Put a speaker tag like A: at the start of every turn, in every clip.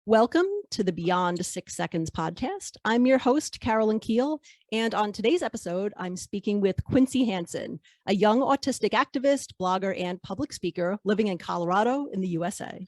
A: Welcome to the Beyond 6 Seconds podcast. I'm your host, Carolyn Keel, and on today's episode, I'm speaking with Quincy Hansen, a young autistic activist, blogger, and public speaker living in Colorado in the USA.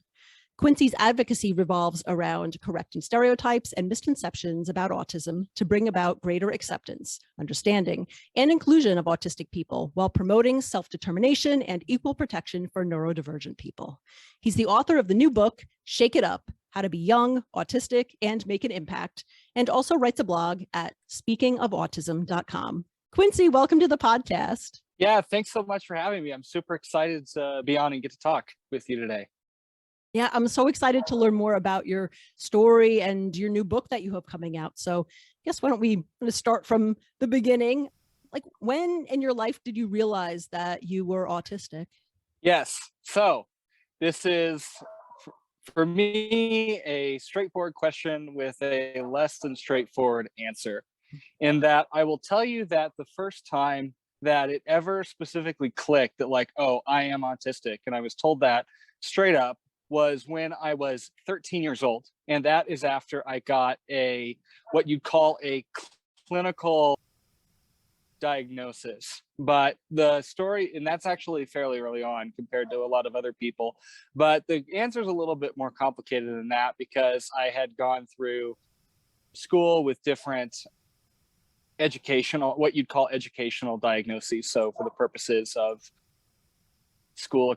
A: Quincy's advocacy revolves around correcting stereotypes and misconceptions about autism to bring about greater acceptance, understanding, and inclusion of autistic people while promoting self-determination and equal protection for neurodivergent people. He's the author of the new book, Shake It Up: How to Be Young, Autistic, and Make an Impact, and also writes a blog at speakingofautism.com. Quincy, welcome to the podcast.
B: Yeah, thanks so much for having me. I'm super excited to be on and get to talk with you today.
A: Yeah, I'm so excited to learn more about your story and your new book that you have coming out. So I guess why don't we start from the beginning? Like, when in your life did you realize that you were autistic?
B: Yes, so this is, for me, a straightforward question with a less than straightforward answer. In that I will tell you that the first time that it ever specifically clicked that like, oh, I am autistic, and I was told that straight up, was when I was 13 years old. And that is after I got what you'd call a clinical diagnosis. But the story, and that's actually fairly early on compared to a lot of other people, but the answer is a little bit more complicated than that, because I had gone through school with different what you'd call educational diagnoses. So for the purposes of school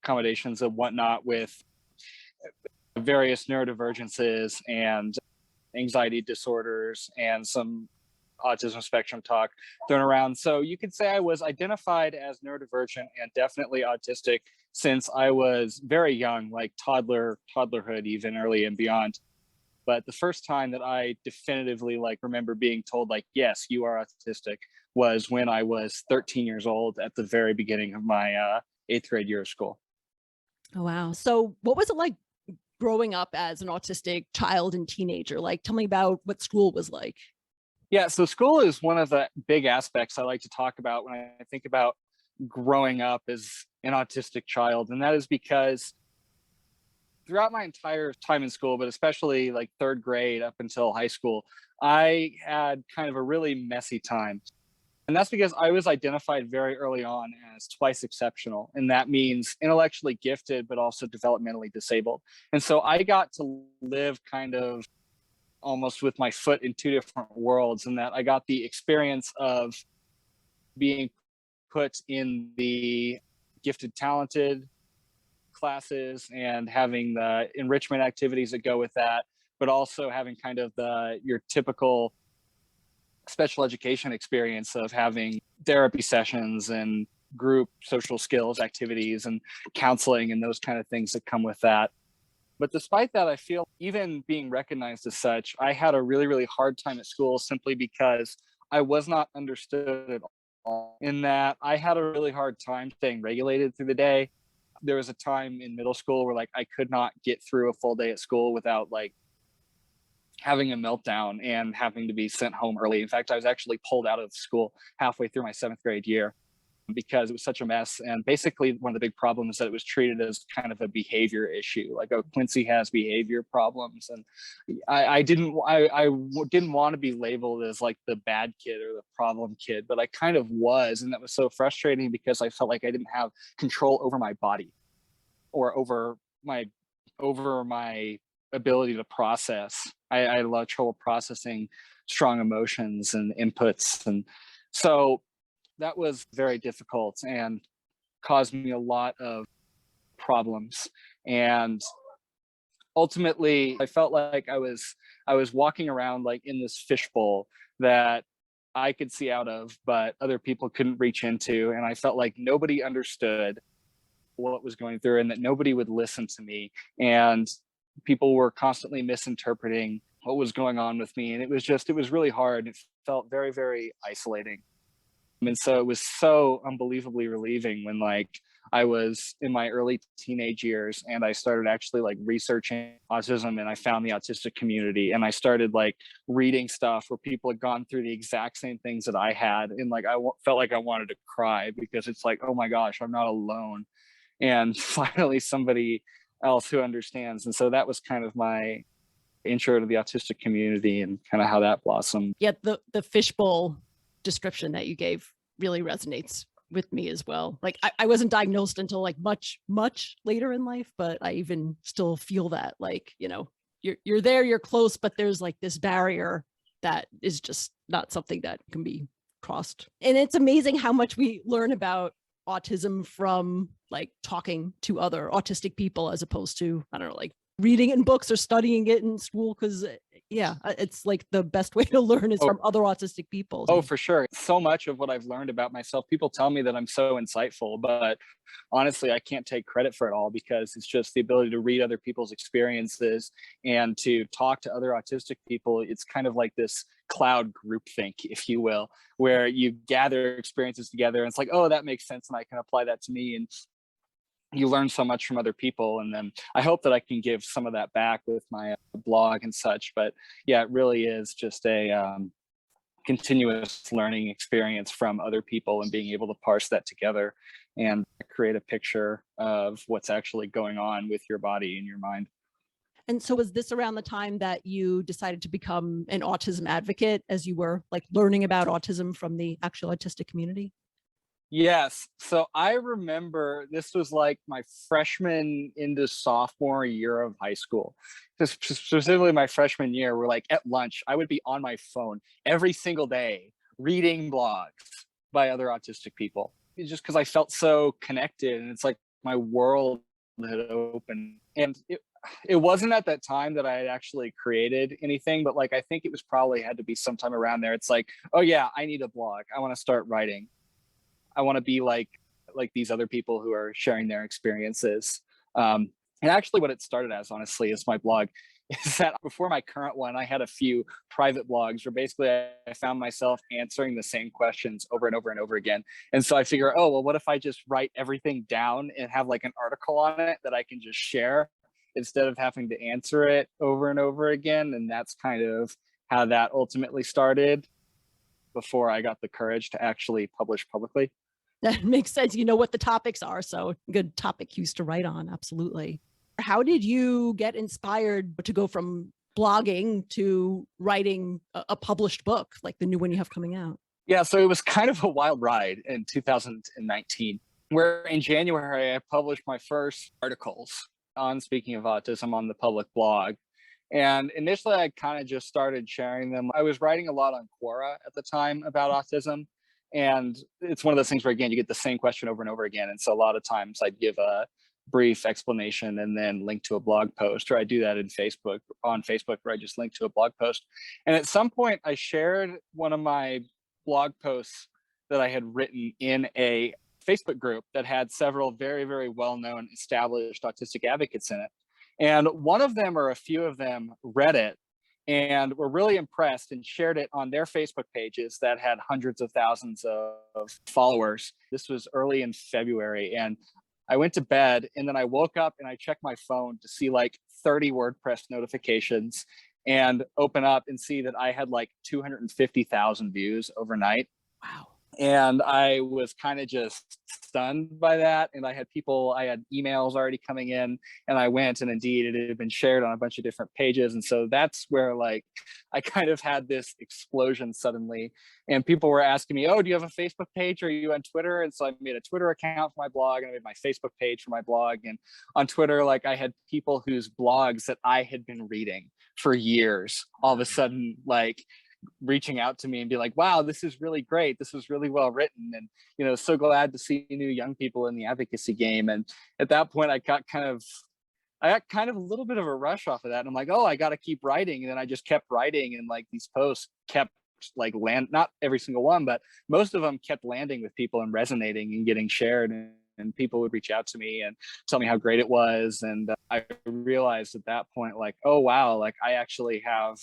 B: accommodations and whatnot, with various neurodivergences and anxiety disorders and some autism spectrum talk thrown around. So you could say I was identified as neurodivergent and definitely autistic since I was very young, like toddlerhood, even early and beyond. But the first time that I definitively remember being told yes, you are autistic, was when I was 13 years old at the very beginning of my 8th grade year of school.
A: Oh, wow. So what was it like growing up as an autistic child and teenager? Like, tell me about what school was like.
B: Yeah, so school is one of the big aspects I like to talk about when I think about growing up as an autistic child. And that is because throughout my entire time in school, but especially third grade up until high school, I had kind of a really messy time. And that's because I was identified very early on as twice exceptional. And that means intellectually gifted, but also developmentally disabled. And so I got to live kind of almost with my foot in two different worlds, in that I got the experience of being put in the gifted, talented classes and having the enrichment activities that go with that, but also having kind of your typical special education experience of having therapy sessions and group social skills activities and counseling and those kind of things that come with that. But despite that, I feel even being recognized as such, I had a really, really hard time at school simply because I was not understood at all, in that I had a really hard time staying regulated through the day. There was a time in middle school where I could not get through a full day at school without having a meltdown and having to be sent home early. In fact, I was actually pulled out of school halfway through my 7th grade year because it was such a mess. And basically one of the big problems is that it was treated as kind of a behavior issue. Oh, Quincy has behavior problems. And I didn't want to be labeled as the bad kid or the problem kid, but I kind of was. And that was so frustrating because I felt like I didn't have control over my body or over my ability to process. I had a lot of trouble processing strong emotions and inputs. And so that was very difficult and caused me a lot of problems. And ultimately, I felt like I was walking around in this fishbowl that I could see out of, but other people couldn't reach into. And I felt like nobody understood what was going through and that nobody would listen to me. And people were constantly misinterpreting what was going on with me. And it was really hard. It felt very, very isolating. And so it was so unbelievably relieving when I was in my early teenage years and I started actually researching autism, and I found the autistic community, and I started reading stuff where people had gone through the exact same things that I had. And felt like I wanted to cry because it's oh my gosh, I'm not alone. And finally somebody else who understands. And so that was kind of my intro to the autistic community and kind of how that blossomed.
A: Yeah, the fishbowl description that you gave really resonates with me as well. Like I wasn't diagnosed until like much, much later in life, but I even still feel that, like, you're there, you're close, but there's like this barrier that is just not something that can be crossed. And it's amazing how much we learn about autism from like talking to other autistic people as opposed to, I don't know, like reading it in books or studying it in school. Cause it's like the best way to learn is from other autistic people.
B: Oh, for sure. So much of what I've learned about myself, people tell me that I'm so insightful, but honestly, I can't take credit for it all, because it's just the ability to read other people's experiences and to talk to other autistic people. It's kind of like this cloud groupthink, if you will, where you gather experiences together and it's like, oh, that makes sense and I can apply that to me. And you learn so much from other people. And then I hope that I can give some of that back with my blog and such. But yeah, it really is just a continuous learning experience from other people and being able to parse that together and create a picture of what's actually going on with your body and your mind.
A: And so was this around the time that you decided to become an autism advocate, as you were like learning about autism from the actual autistic community?
B: Yes. So I remember this was like my freshman into sophomore year of high school. Specifically my freshman year, we're like at lunch, I would be on my phone every single day reading blogs by other autistic people. It's just because I felt so connected, and it's like my world had opened. And it wasn't at that time that I had actually created anything, but like I think it was probably had to be sometime around there. It's like, oh yeah, I need a blog. I want to start writing. I want to be like these other people who are sharing their experiences. And actually what it started as, honestly, is my blog. Is that before my current one, I had a few private blogs where basically I found myself answering the same questions over and over and over again. And so I figure, oh, well, what if I just write everything down and have like an article on it that I can just share instead of having to answer it over and over again? And that's kind of how that ultimately started before I got the courage to actually publish publicly.
A: That makes sense. You know what the topics are. So good topic cues to write on. Absolutely. How did you get inspired to go from blogging to writing a published book like the new one you have coming out?
B: Yeah, so it was kind of a wild ride in 2019, where in January I published my first articles on speaking of autism on the public blog. And initially I kind of just started sharing them. I was writing a lot on Quora at the time about autism. And it's one of those things where, again, you get the same question over and over again. And so a lot of times I'd give a brief explanation and then link to a blog post, or I do that on Facebook, where I just link to a blog post. And at some point I shared one of my blog posts that I had written in a Facebook group that had several very, very well-known established autistic advocates in it. And one of them, or a few of them, read it and were really impressed and shared it on their Facebook pages that had hundreds of thousands of followers. This was early in February, and I went to bed and then I woke up and I checked my phone to see like 30 WordPress notifications and open up and see that I had like 250,000 views overnight.
A: Wow.
B: And I was kind of just stunned by that. And I had emails already coming in, and I went, and indeed it had been shared on a bunch of different pages. And so that's where like I kind of had this explosion suddenly, and people were asking me, oh, do you have a Facebook page? Or are you on Twitter? And so I made a Twitter account for my blog, and I made my Facebook page for my blog. And on Twitter, like I had people whose blogs that I had been reading for years all of a sudden like reaching out to me and be like, wow, this is really great, this was really well written, and so glad to see new young people in the advocacy game. And at that point I got kind of a little bit of a rush off of that, and I'm like, oh, I got to keep writing. And then I just kept writing, and like these posts kept like not every single one, but most of them kept landing with people and resonating and getting shared, and people would reach out to me and tell me how great it was. And I realized at that point, like, oh wow, like I actually have,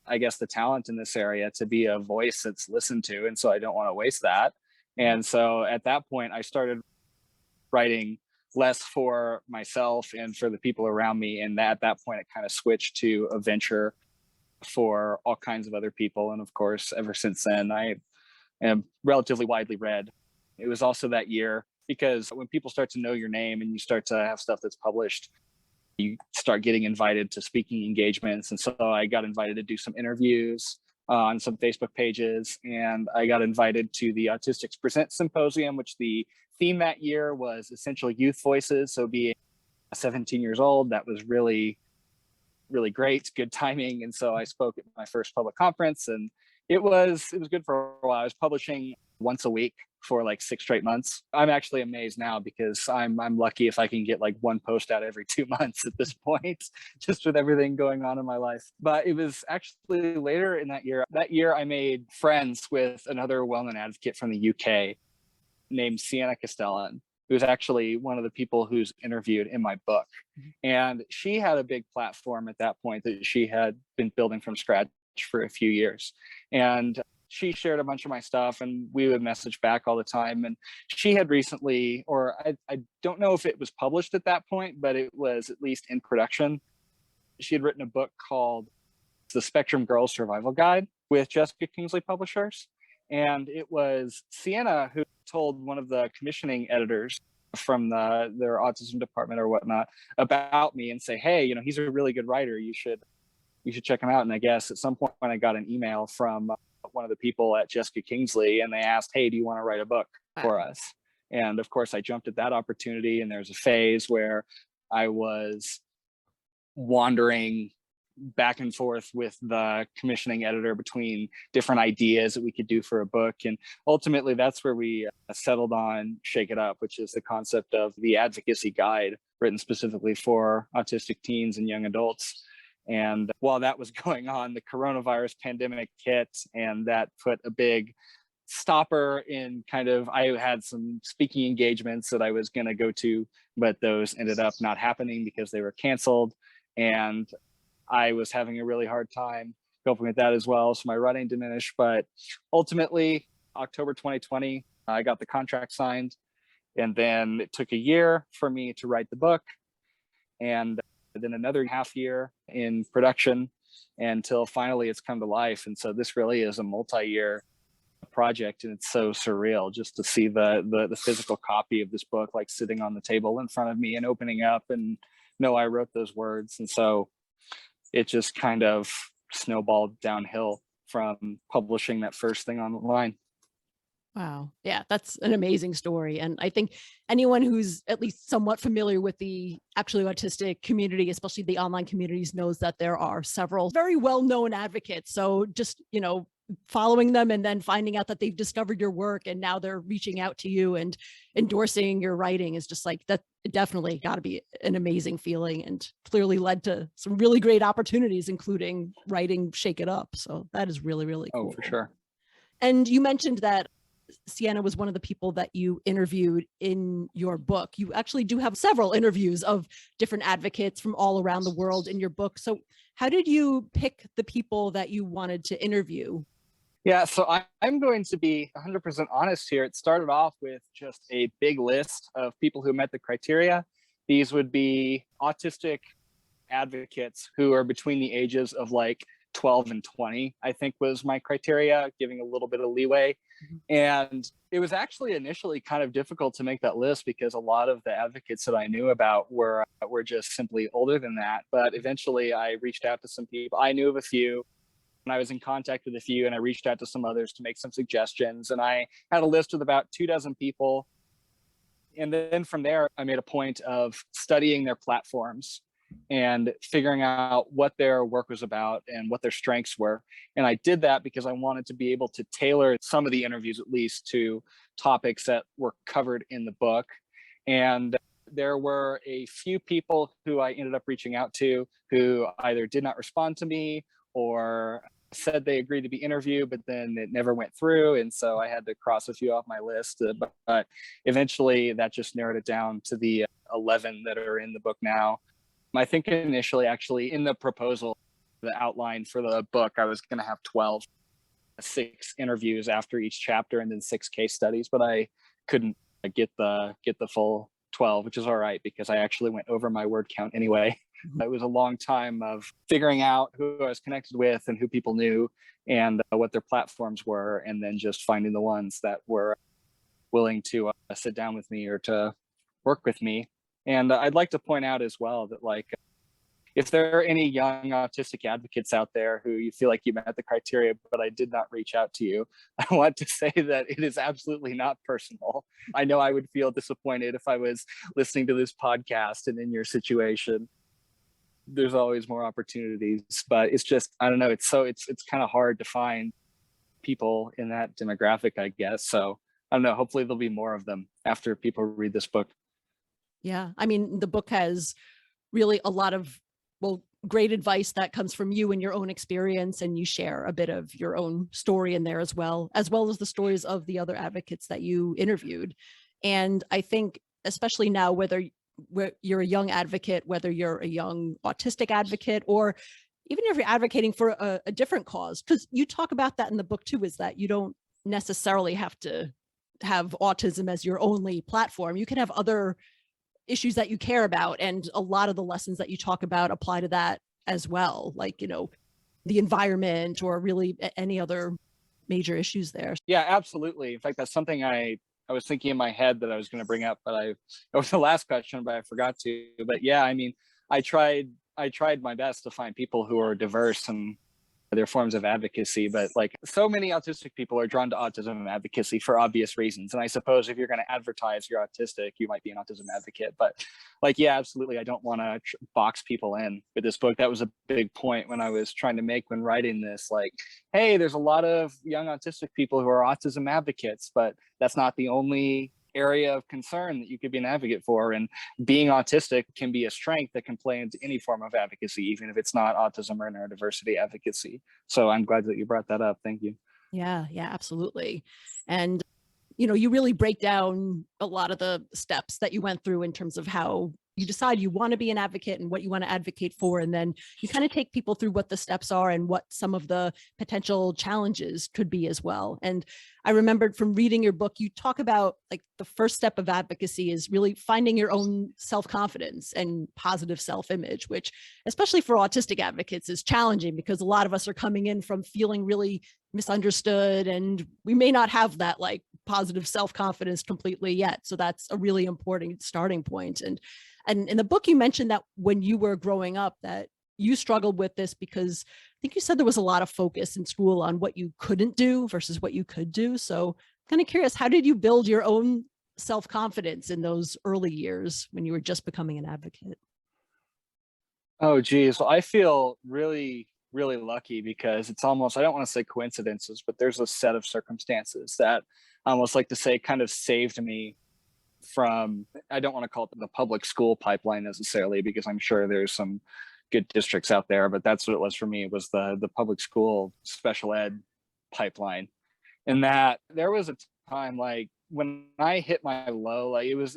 B: I guess, the talent in this area to be a voice that's listened to. And so I don't want to waste that. And so at that point, I started writing less for myself and for the people around me. And at that point, it kind of switched to a venture for all kinds of other people. And of course, ever since then, I am relatively widely read. It was also that year, because when people start to know your name and you start to have stuff that's published, you start getting invited to speaking engagements. And so I got invited to do some interviews on some Facebook pages, and I got invited to the Autistic Present Symposium, which the theme that year was essential youth voices. So being 17 years old, that was really, really great, good timing. And so I spoke at my first public conference, and it was good for a while. I was publishing once a week for like 6 straight months. I'm actually amazed now because I'm lucky if I can get like one post out every 2 months at this point, just with everything going on in my life. But it was actually later in that year. That year I made friends with another well-known advocate from the UK named Sienna Castellan, who's actually one of the people who's interviewed in my book. And she had a big platform at that point that she had been building from scratch for a few years. And she shared a bunch of my stuff, and we would message back all the time. And she had recently, or I don't know if it was published at that point, but it was at least in production. She had written a book called The Spectrum Girls Survival Guide with Jessica Kingsley Publishers. And it was Sienna who told one of the commissioning editors from their autism department or whatnot about me and say, hey, he's a really good writer. You should check him out. And I guess at some point when I got an email from one of the people at Jessica Kingsley, and they asked, hey, do you want to write a book for us? And of course I jumped at that opportunity. And there's a phase where I was wandering back and forth with the commissioning editor between different ideas that we could do for a book. And ultimately that's where we settled on Shake It Up, which is the concept of the advocacy guide written specifically for autistic teens and young adults. And while that was going on, the coronavirus pandemic hit, and that put a big stopper in I had some speaking engagements that I was going to go to, but those ended up not happening because they were canceled. And I was having a really hard time coping with that as well. So my writing diminished, but ultimately October 2020, I got the contract signed, and then it took a year for me to write the book, and then another half year in production until finally it's come to life. And so this really is a multi-year project, and it's so surreal just to see the physical copy of this book like sitting on the table in front of me and opening up and know I wrote those words. And so it just kind of snowballed downhill from publishing that first thing online.
A: Wow. Yeah, that's an amazing story. And I think anyone who's at least somewhat familiar with the actually autistic community, especially the online communities, knows that there are several very well-known advocates. So just, following them and then finding out that they've discovered your work and now they're reaching out to you and endorsing your writing is just like, that definitely got to be an amazing feeling, and clearly led to some really great opportunities, including writing Shake It Up. So that is really, really cool.
B: Oh, for sure.
A: And you mentioned that Sienna was one of the people that you interviewed in your book. You actually do have several interviews of different advocates from all around the world in your book. So how did you pick the people that you wanted to interview?
B: Yeah, so I'm going to be 100% honest here. It started off with just a big list of people who met the criteria. These would be autistic advocates who are between the ages of like 12 and 20, I think was my criteria, giving a little bit of leeway. And it was actually initially kind of difficult to make that list because a lot of the advocates that I knew about were just simply older than that. But eventually I reached out to some people. I knew of a few, and I was in contact with a few, and I reached out to some others to make some suggestions. And I had a list with about 24 people. And then from there, I made a point of studying their platforms and figuring out what their work was about and what their strengths were. And I did that because I wanted to be able to tailor some of the interviews, at least, to topics that were covered in the book. And there were a few people who I ended up reaching out to who either did not respond to me or said they agreed to be interviewed, but then it never went through. And so I had to cross a few off my list. But eventually that just narrowed it down to the 11 that are in the book now. I think initially, actually, in the proposal, the outline for the book, I was going to have 12, 6 interviews after each chapter and then 6 case studies, but I couldn't get the full 12, which is all right because I actually went over my word count anyway. It was a long time of figuring out who I was connected with and who people knew and what their platforms were, and then just finding the ones that were willing to sit down with me or to work with me. And I'd like to point out as well that, like, if there are any young autistic advocates out there who you feel like you met the criteria, but I did not reach out to you, I want to say that it is absolutely not personal. I know I would feel disappointed if I was listening to this podcast and in your situation. There's always more opportunities, but it's just, I don't know. It's kind of hard to find people in that demographic, I guess. So I don't know. Hopefully there'll be more of them after people read this book.
A: Yeah. I mean, the book has really a lot of, well, great advice that comes from you and your own experience. And you share a bit of your own story in there as well as the stories of the other advocates that you interviewed. And I think, especially now, whether you're a young advocate, whether you're a young autistic advocate, or even if you're advocating for a different cause, because you talk about that in the book too, is that you don't necessarily have to have autism as your only platform. You can have other issues that you care about. And a lot of the lessons that you talk about apply to that as well. Like, you know, the environment or really any other major issues there.
B: Yeah, absolutely. In fact, that's something I was thinking in my head that I was going to bring up, but it was the last question, but I forgot to. But yeah, I mean, I tried my best to find people who are diverse and their forms of advocacy, but like so many autistic people are drawn to autism advocacy for obvious reasons. And I suppose if you're going to advertise you're autistic, you might be an autism advocate. But like, yeah, absolutely. I don't want to box people in with this book. That was a big point when I was trying to make when writing this, like, hey, there's a lot of young autistic people who are autism advocates, but that's not the only area of concern that you could be an advocate for. And being autistic can be a strength that can play into any form of advocacy, even if it's not autism or neurodiversity advocacy. So I'm glad that you brought that up. Thank you.
A: Yeah, absolutely. And, you know, you really break down a lot of the steps that you went through in terms of how you decide you want to be an advocate and what you want to advocate for. And then you kind of take people through what the steps are and what some of the potential challenges could be as well. And I remembered from reading your book, you talk about like the first step of advocacy is really finding your own self-confidence and positive self-image, which especially for autistic advocates is challenging because a lot of us are coming in from feeling really misunderstood and we may not have that like positive self-confidence completely yet. So that's a really important starting point. And in the book, you mentioned that when you were growing up that you struggled with this because I think you said there was a lot of focus in school on what you couldn't do versus what you could do. So I'm kind of curious, how did you build your own self-confidence in those early years when you were just becoming an advocate?
B: Oh, geez. Well, I feel really, really lucky because it's almost, I don't want to say coincidences, but there's a set of circumstances that I almost like to say kind of saved me from, I don't want to call it the public school pipeline necessarily, because I'm sure there's some good districts out there, but that's what it was for me. It was the public school special ed pipeline. And that there was a time like when I hit my low, like it was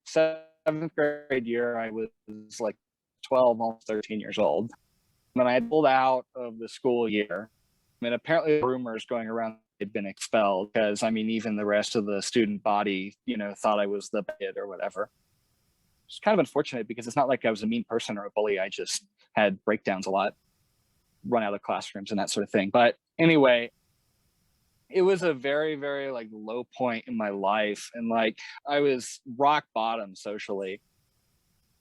B: 7th grade year. I was like 12, almost 13 years old. When I pulled out of the school year, I mean, apparently rumors going around had been expelled because, I mean, even the rest of the student body, you know, thought I was the kid or whatever. It's kind of unfortunate because it's not like I was a mean person or a bully. I just had breakdowns a lot, run out of classrooms and that sort of thing. But anyway, it was a very, very like low point in my life. And like I was rock bottom socially.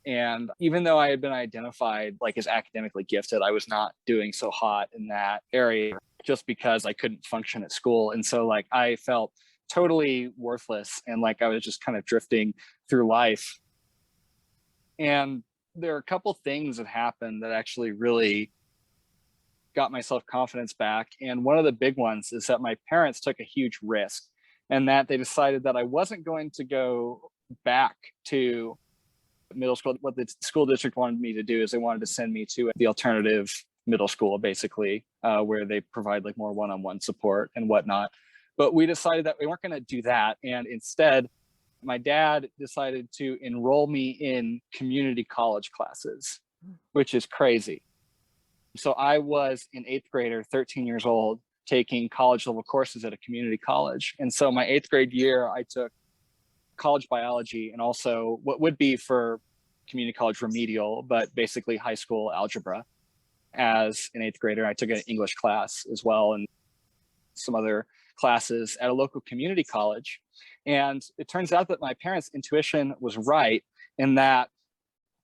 B: And even though I had been identified like as academically gifted, I was not doing so hot in that area just because I couldn't function at school. And so like I felt totally worthless and like I was just kind of drifting through life. And there are a couple things that happened that actually really got my self-confidence back. And one of the big ones is that my parents took a huge risk and that they decided that I wasn't going to go back to middle school. What the school district wanted me to do is they wanted to send me to the alternative middle school, basically, where they provide like more one-on-one support and whatnot. But we decided that we weren't going to do that. And instead, my dad decided to enroll me in community college classes, which is crazy. So I was an 8th grader, 13 years old, taking college level courses at a community college. And so my 8th grade year, I took college biology and also what would be for community college remedial, but basically high school algebra. As an 8th grader, I took an English class as well and some other classes at a local community college. And it turns out that my parents' intuition was right in that,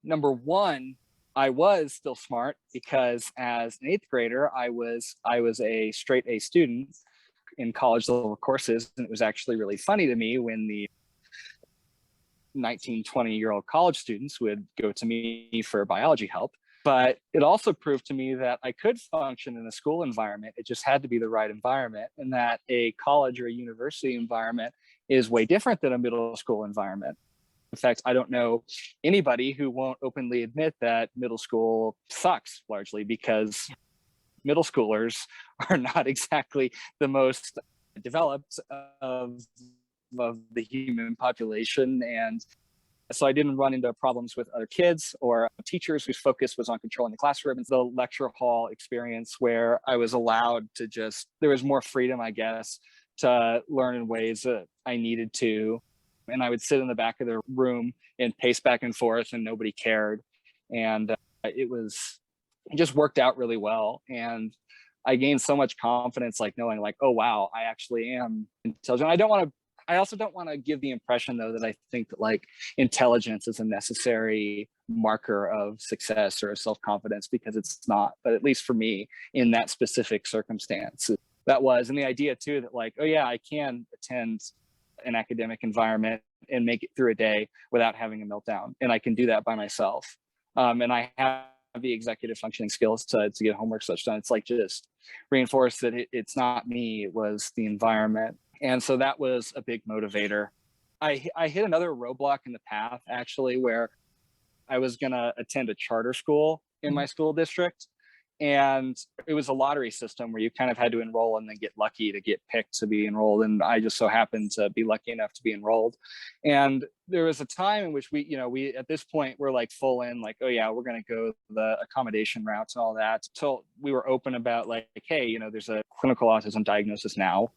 B: number one, I was still smart because as an eighth grader, I was a straight A student in college level courses. And it was actually really funny to me when the 19, 20-year-old college students would go to me for biology help. But it also proved to me that I could function in a school environment. It just had to be the right environment, and that a college or a university environment is way different than a middle school environment. In fact, I don't know anybody who won't openly admit that middle school sucks, largely because middle schoolers are not exactly the most developed of the human population. And so I didn't run into problems with other kids or teachers whose focus was on controlling the classroom. It's the lecture hall experience where I was allowed to there was more freedom, I guess, to learn in ways that I needed to. And I would sit in the back of the room and pace back and forth, and nobody cared. And it just worked out really well. And I gained so much confidence, like knowing like, oh, wow, I actually am intelligent. I also don't want to give the impression, though, that I think that like intelligence is a necessary marker of success or self-confidence, because it's not. But at least for me, in that specific circumstance, that was. And the idea, too, that like, oh, yeah, I can attend an academic environment and make it through a day without having a meltdown. And I can do that by myself. And I have the executive functioning skills to get homework such done. It's like just reinforce that it's not me, it was the environment. And so that was a big motivator. I hit another roadblock in the path, actually, where I was going to attend a charter school in my school district. And it was a lottery system where you kind of had to enroll and then get lucky to get picked to be enrolled. And I just so happened to be lucky enough to be enrolled. And there was a time in which we at this point we're like full in, like, oh yeah, we're going to go the accommodation routes and all that. So we were open about like, hey, there's a clinical autism diagnosis now,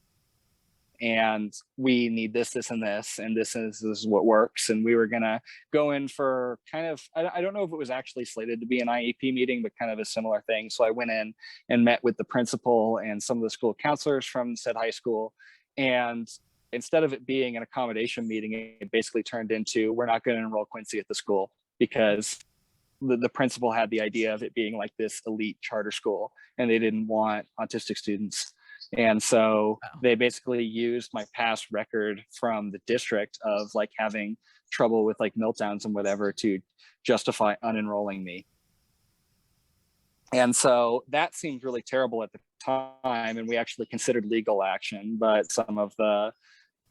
B: and we need this, and this is what works. And we were going to go in for kind of, I don't know if it was actually slated to be an IEP meeting, but kind of a similar thing. So I went in and met with the principal and some of the school counselors from said high school. And instead of it being an accommodation meeting, it basically turned into, we're not going to enroll Quincy at the school, because the principal had the idea of it being like this elite charter school, and they didn't want autistic students. And so they basically used my past record from the district of like having trouble with like meltdowns and whatever to justify unenrolling me. And so that seemed really terrible at the time. And we actually considered legal action, but some of the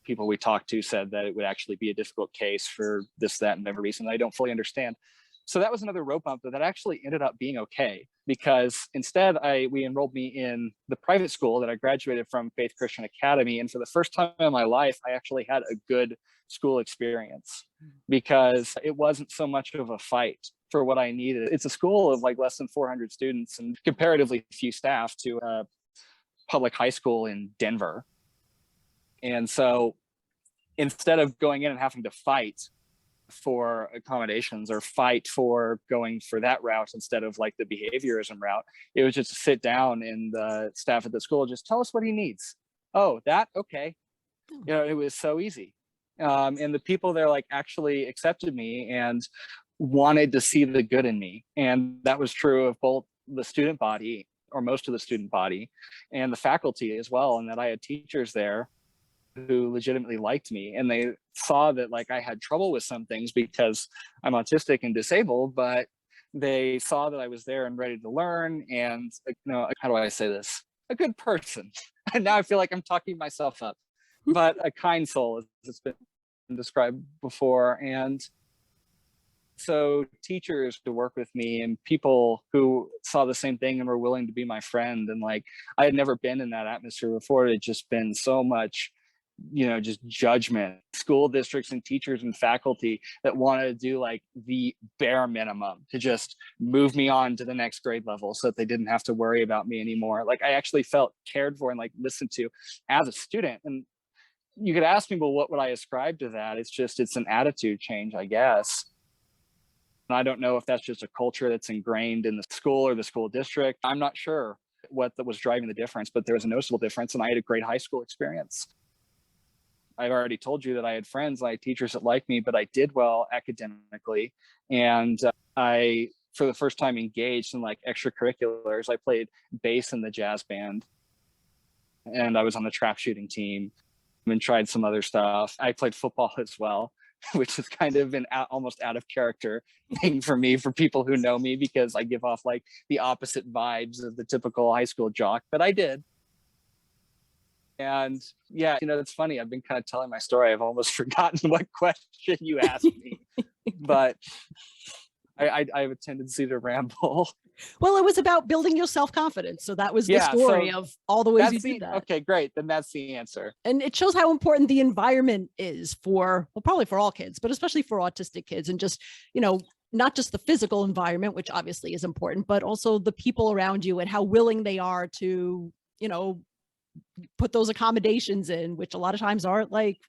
B: people we talked to said that it would actually be a difficult case for this, that, and every reason I don't fully understand. So that was another road bump that actually ended up being okay, because instead we enrolled me in the private school that I graduated from, Faith Christian Academy. And for the first time in my life, I actually had a good school experience, because it wasn't so much of a fight for what I needed. It's a school of like less than 400 students and comparatively few staff to a public high school in Denver. And so instead of going in and having to fight for accommodations or fight for going for that route instead of like the behaviorism route, it was just to sit down and the staff at the school just tell us what he needs. Oh, that, okay. It was so easy. And the people there like actually accepted me and wanted to see the good in me. And that was true of both the student body, or most of the student body, and the faculty as well. And that I had teachers there who legitimately liked me, and they saw that like I had trouble with some things because I'm autistic and disabled, but they saw that I was there and ready to learn. And how do I say this? A good person. And now I feel like I'm talking myself up, but a kind soul, as it's been described before. And so teachers to work with me and people who saw the same thing and were willing to be my friend. And like, I had never been in that atmosphere before. It had just been so much just judgment, school districts and teachers and faculty that wanted to do like the bare minimum to just move me on to the next grade level so that they didn't have to worry about me anymore. Like I actually felt cared for and like listened to as a student. And you could ask me, well, what would I ascribe to that? It's an attitude change, I guess. And I don't know if that's just a culture that's ingrained in the school or the school district. I'm not sure what was driving the difference, but there was a noticeable difference, and I had a great high school experience. I've already told you that I had friends, I had teachers that liked me, but I did well academically. And I for the first time engaged in like extracurriculars. I played bass in the jazz band, and I was on the trap shooting team and tried some other stuff. I played football as well, which is kind of an almost out of character thing for me, for people who know me, because I give off like the opposite vibes of the typical high school jock, but I did. And yeah, it's funny. I've been kind of telling my story. I've almost forgotten what question you asked me, but I have a tendency to ramble.
A: Well, it was about building your self-confidence. So that was the
B: Yeah,
A: story
B: so
A: of all the ways you did that.
B: Okay, great. Then that's the answer.
A: And it shows how important the environment is for, well, probably for all kids, but especially for autistic kids, and just, not just the physical environment, which obviously is important, but also the people around you and how willing they are to, put those accommodations in, which a lot of times aren't like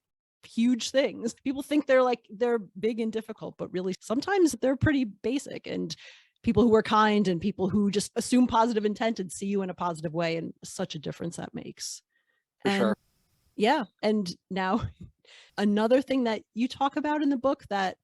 A: huge things. People think they're big and difficult, but really sometimes they're pretty basic. And people who are kind and people who just assume positive intent and see you in a positive way, and such a difference that makes.
B: For sure.
A: Yeah. And now another thing that you talk about in the book that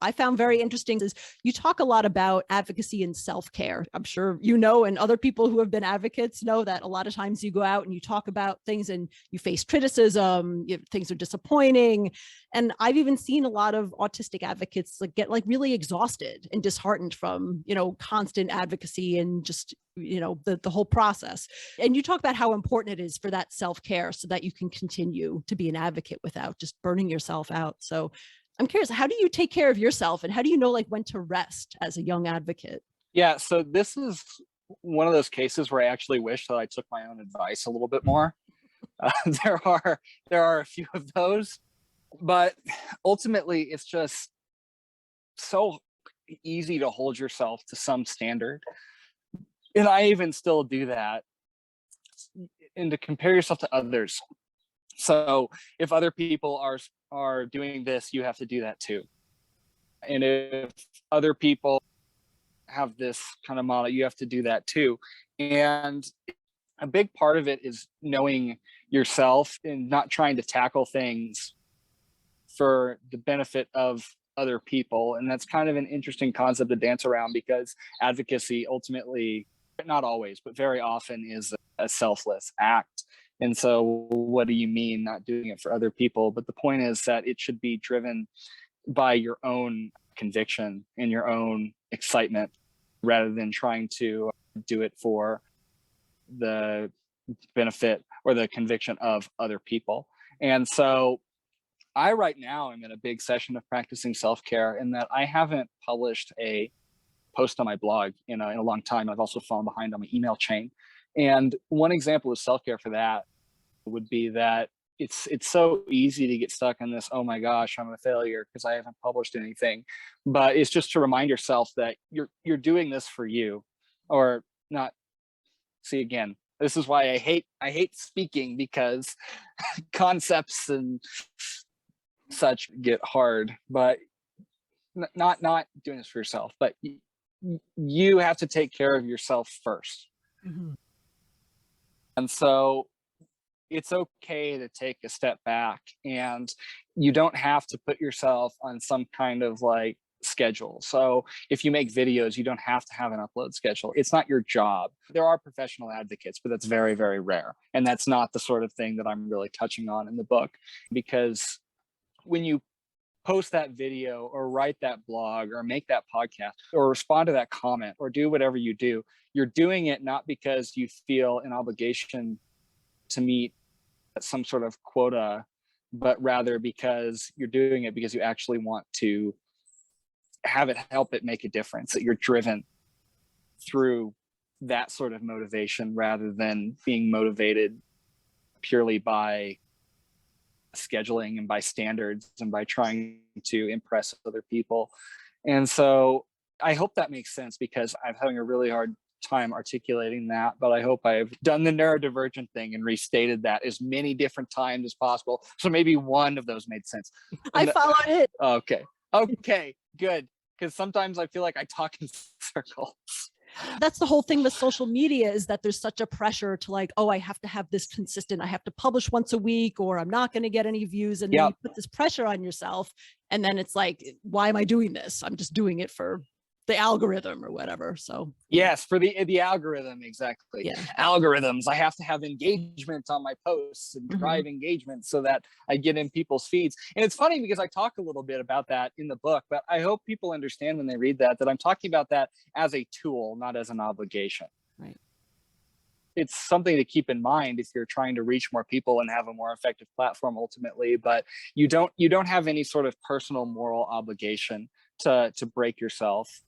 A: I found very interesting is you talk a lot about advocacy and self-care. I'm sure and other people who have been advocates know that a lot of times you go out and you talk about things and you face criticism, things are disappointing. And I've even seen a lot of autistic advocates get really exhausted and disheartened from, constant advocacy and just, the whole process. And you talk about how important it is for that self-care so that you can continue to be an advocate without just burning yourself out. So I'm curious, how do you take care of yourself, and how do you know when to rest as a young advocate?
B: Yeah, so this is one of those cases where I actually wish that I took my own advice a little bit more. There are a few of those, but ultimately it's just so easy to hold yourself to some standard. And I even still do that, and to compare yourself to others. So if other people are doing this, you have to do that too. And if other people have this kind of model, you have to do that too. And a big part of it is knowing yourself and not trying to tackle things for the benefit of other people. And that's kind of an interesting concept to dance around, because advocacy ultimately, not always, but very often, is a selfless act. And so what do you mean not doing it for other people? But the point is that it should be driven by your own conviction and your own excitement, rather than trying to do it for the benefit or the conviction of other people. And so I right now am in a big session of practicing self-care, in that I haven't published a post on my blog in a long time. I've also fallen behind on my email chain. And one example of self-care for that would be that it's so easy to get stuck in this, oh my gosh, I'm a failure because I haven't published anything. But it's just to remind yourself that you're doing this for you, or not. See, again, this is why I hate speaking, because concepts and such get hard. But not doing this for yourself, but you have to take care of yourself first.
A: Mm-hmm.
B: And so it's okay to take a step back, and you don't have to put yourself on some kind of schedule. So if you make videos, you don't have to have an upload schedule. It's not your job. There are professional advocates, but that's very, very rare. And that's not the sort of thing that I'm really touching on in the book, because when you post that video or write that blog or make that podcast or respond to that comment or do whatever you do, you're doing it not because you feel an obligation to meet some sort of quota, but rather because you're doing it because you actually want to have it help it make a difference, that you're driven through that sort of motivation rather than being motivated purely by scheduling and by standards and by trying to impress other people. And so I hope that makes sense, because I'm having a really hard time articulating that, but I hope I've done the neurodivergent thing and restated that as many different times as possible. So maybe one of those made sense.
A: I followed it.
B: Okay, good. Because sometimes I feel like I talk in circles.
A: That's the whole thing with social media, is that there's such a pressure to oh, I have to have this consistent, I have to publish once a week or I'm not going to get any views. And then you put this pressure on yourself. And then it's why am I doing this? I'm just doing it for the algorithm or whatever. So
B: yes, for the algorithm, exactly.
A: yeah.
B: Algorithms. I have to have engagement on my posts and
A: Mhm.
B: drive engagement so that I get in people's feeds. And it's funny because I talk a little bit about that in the book, but I hope people understand when they read that I'm talking about that as a tool, not as an obligation.
A: Right.
B: It's something to keep in mind if you're trying to reach more people and have a more effective platform ultimately, but you don't have any sort of personal moral obligation to break yourself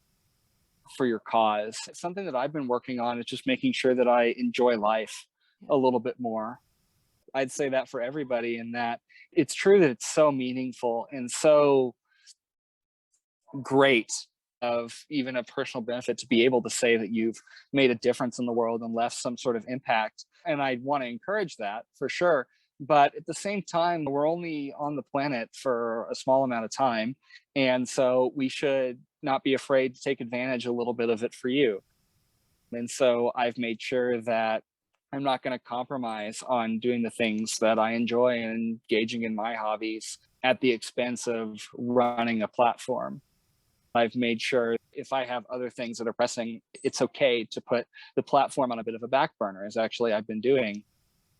B: for your cause. It's something that I've been working on, is just making sure that I enjoy life
A: Yeah.
B: a little bit more. I'd say that for everybody, in that it's true that it's so meaningful and so great, of even a personal benefit, to be able to say that you've made a difference in the world and left some sort of impact. And I want to encourage that for sure. But at the same time, we're only on the planet for a small amount of time. And so we should not be afraid to take advantage a little bit of it for you. And so I've made sure that I'm not going to compromise on doing the things that I enjoy and engaging in my hobbies at the expense of running a platform. I've made sure if I have other things that are pressing, it's okay to put the platform on a bit of a back burner, as actually I've been doing.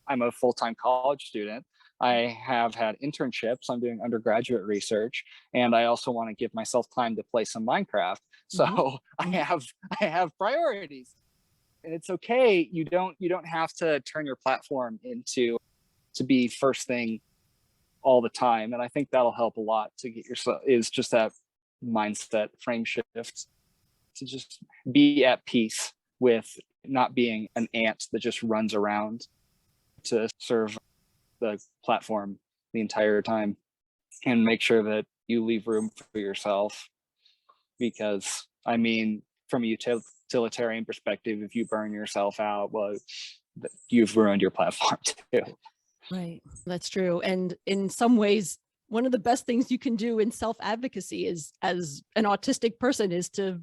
B: I'm a full-time college student. I have had internships. I'm doing undergraduate research, and I also want to give myself time to play some Minecraft. So
A: Mhm.
B: I have I have priorities, and it's okay. You don't have to turn your platform into to be first thing all the time. And I think that'll help a lot to get yourself, is just that mindset frame shift, to just be at peace with not being an ant that just runs around to serve the platform the entire time, and make sure that you leave room for yourself. Because I mean, from a utilitarian perspective, if you burn yourself out, well, you've ruined your platform too.
A: Right. That's true. And in some ways, one of the best things you can do in self-advocacy is, as an autistic person, is to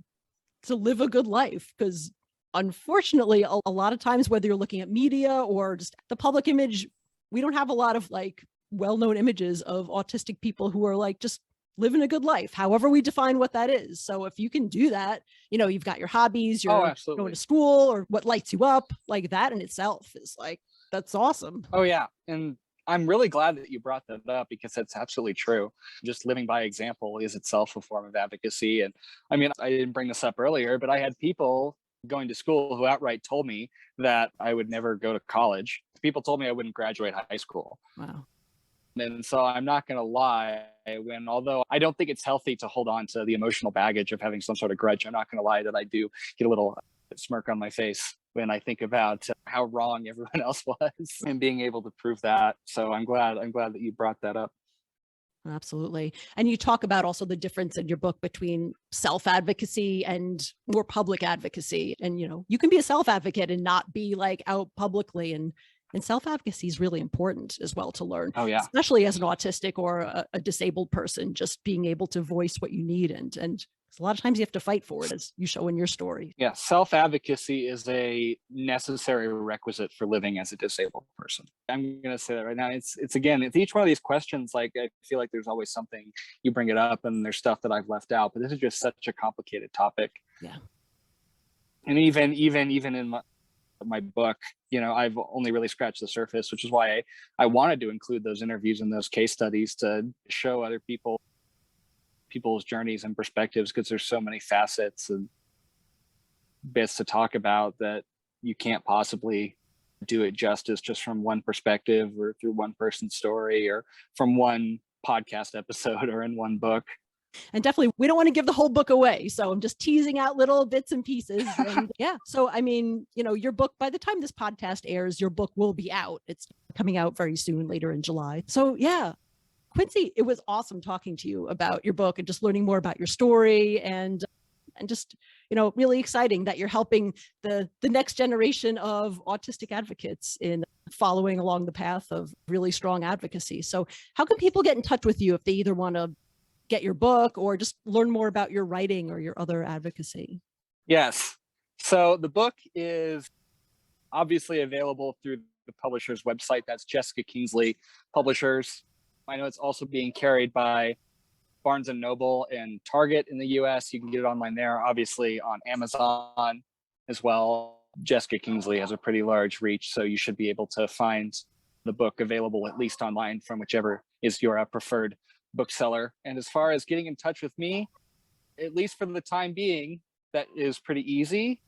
A: live a good life. Because unfortunately, a lot of times, whether you're looking at media or just the public image, we don't have a lot of like well-known images of autistic people who are like just living a good life, however we define what that is. So if you can do that, you've got your hobbies,
B: Oh,
A: you're going to
B: absolutely.
A: school, or what lights you up, like that in itself is like, that's awesome.
B: Oh, yeah. And I'm really glad that you brought that up, because that's absolutely true. Just living by example is itself a form of advocacy. And I mean, I didn't bring this up earlier, but I had people going to school who outright told me that I would never go to college. People told me I wouldn't graduate high school.
A: Wow.
B: And so I'm not going to lie, when, although I don't think it's healthy to hold on to the emotional baggage of having some sort of grudge, I'm not going to lie that I do get a little smirk on my face when I think about how wrong everyone else was, and being able to prove that. So I'm glad that you brought that up.
A: Absolutely. And you talk about also the difference in your book between self-advocacy and more public advocacy. And, you can be a self-advocate and not be like out publicly. And self-advocacy is really important as well to learn,
B: Oh, yeah.
A: especially as an autistic or a disabled person, just being able to voice what you need. And a lot of times you have to fight for it, as you show in your story.
B: Yeah, self-advocacy is a necessary requisite for living as a disabled person. I'm going to say that right now. It's again, it's each one of these questions, like, I feel like there's always something, you bring it up and there's stuff that I've left out, but this is just such a complicated topic.
A: Yeah.
B: And even in my book, I've only really scratched the surface, which is why I wanted to include those interviews and those case studies to show other people's journeys and perspectives, because there's so many facets and bits to talk about that you can't possibly do it justice just from one perspective, or through one person's story, or from one podcast episode, or in one book.
A: And definitely, we don't want to give the whole book away. So I'm just teasing out little bits and pieces. And yeah. So, I mean, your book, by the time this podcast airs, your book will be out. It's coming out very soon, later in July. So yeah, Quincy, it was awesome talking to you about your book and just learning more about your story, and just, really exciting that you're helping the next generation of autistic advocates in following along the path of really strong advocacy. So how can people get in touch with you if they either want to get your book or just learn more about your writing or your other advocacy?
B: Yes. So the book is obviously available through the publisher's website. That's Jessica Kingsley Publishers. I know it's also being carried by Barnes and Noble and Target in the US. You can get it online there, obviously on Amazon as well. Jessica Kingsley has a pretty large reach, so you should be able to find the book available at least online from whichever is your preferred bookseller. And as far as getting in touch with me, at least for the time being, that is pretty easy.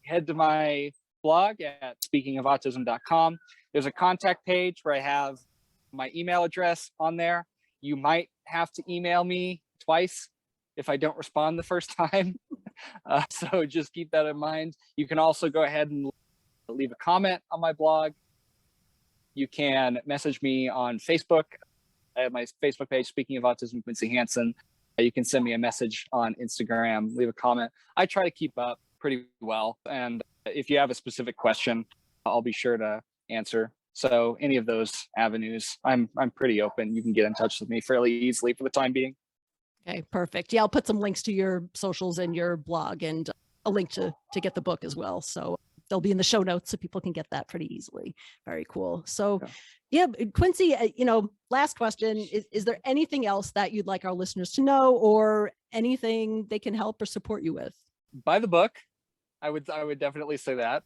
B: Head to my blog at speakingofautism.com. There's a contact page where I have my email address on there. You might have to email me twice if I don't respond the first time. So just keep that in mind. You can also go ahead and leave a comment on my blog. You can message me on Facebook. I have my Facebook page, Speaking of Autism, Quincy Hansen. You can send me a message on Instagram, leave a comment. I try to keep up pretty well. And if you have a specific question, I'll be sure to answer. So any of those avenues, I'm pretty open. You can get in touch with me fairly easily for the time being.
A: Okay, perfect. Yeah, I'll put some links to your socials and your blog and a link to get the book as well. So they'll be in the show notes so people can get that pretty easily. Very cool. So yeah, Quincy, last question, is there anything else that you'd like our listeners to know or anything they can help or support you with?
B: Buy the book. I would definitely say that.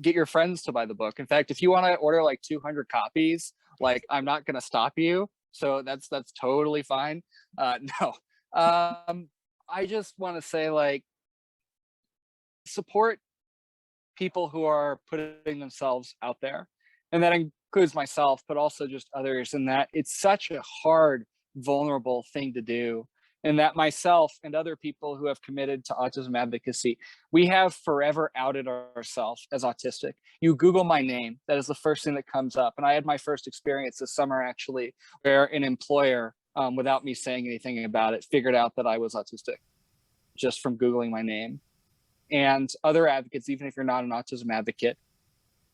B: Get your friends to buy the book. In fact, if you want to order like 200 copies, like I'm not going to stop you. So that's totally fine. No. I just want to say, like, support people who are putting themselves out there. And that includes myself, but also just others. And that it's such a hard, vulnerable thing to do. And that myself and other people who have committed to autism advocacy, we have forever outed ourselves as autistic. You Google my name, that is the first thing that comes up. And I had my first experience this summer, actually, where an employer, without me saying anything about it, figured out that I was autistic just from Googling my name. And other advocates, even if you're not an autism advocate,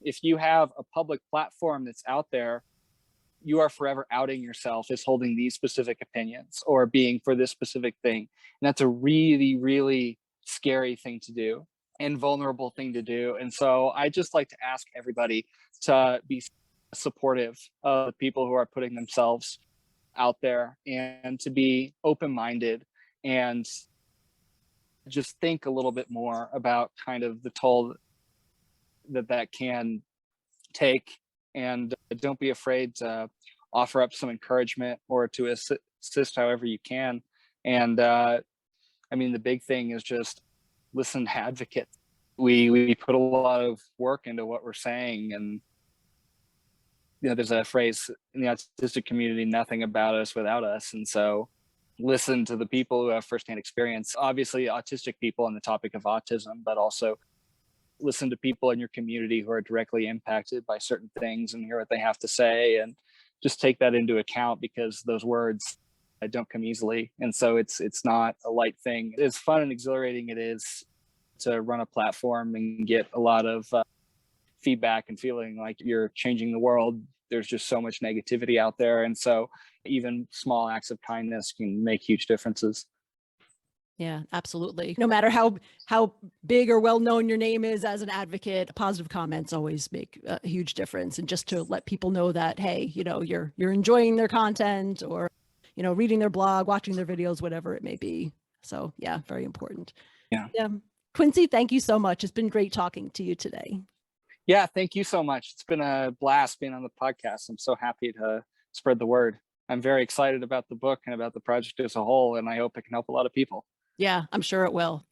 B: if you have a public platform that's out there, you are forever outing yourself as holding these specific opinions or being for this specific thing. And that's a really, really scary thing to do and vulnerable thing to do. And so I just like to ask everybody to be supportive of the people who are putting themselves out there and to be open-minded and just think a little bit more about kind of the toll that can take. And don't be afraid to offer up some encouragement or to assist however you can. And I mean, the big thing is just listen to advocates. We put a lot of work into what we're saying. And, there's a phrase in the autistic community, nothing about us without us. And so listen to the people who have firsthand experience, obviously autistic people on the topic of autism, but also listen to people in your community who are directly impacted by certain things and hear what they have to say, and just take that into account, because those words don't come easily. And so it's not a light thing. As fun and exhilarating it is to run a platform and get a lot of feedback and feeling like you're changing the world, there's just so much negativity out there. And so even small acts of kindness can make huge differences.
A: Yeah, absolutely. No matter how big or well-known your name is as an advocate, positive comments always make a huge difference. And just to let people know that, hey, you're enjoying their content, or, reading their blog, watching their videos, whatever it may be. So yeah, very important.
B: Yeah.
A: Quincy, thank you so much. It's been great talking to you today.
B: Yeah, thank you so much. It's been a blast being on the podcast. I'm so happy to spread the word. I'm very excited about the book and about the project as a whole, and I hope it can help a lot of people.
A: Yeah, I'm sure it will.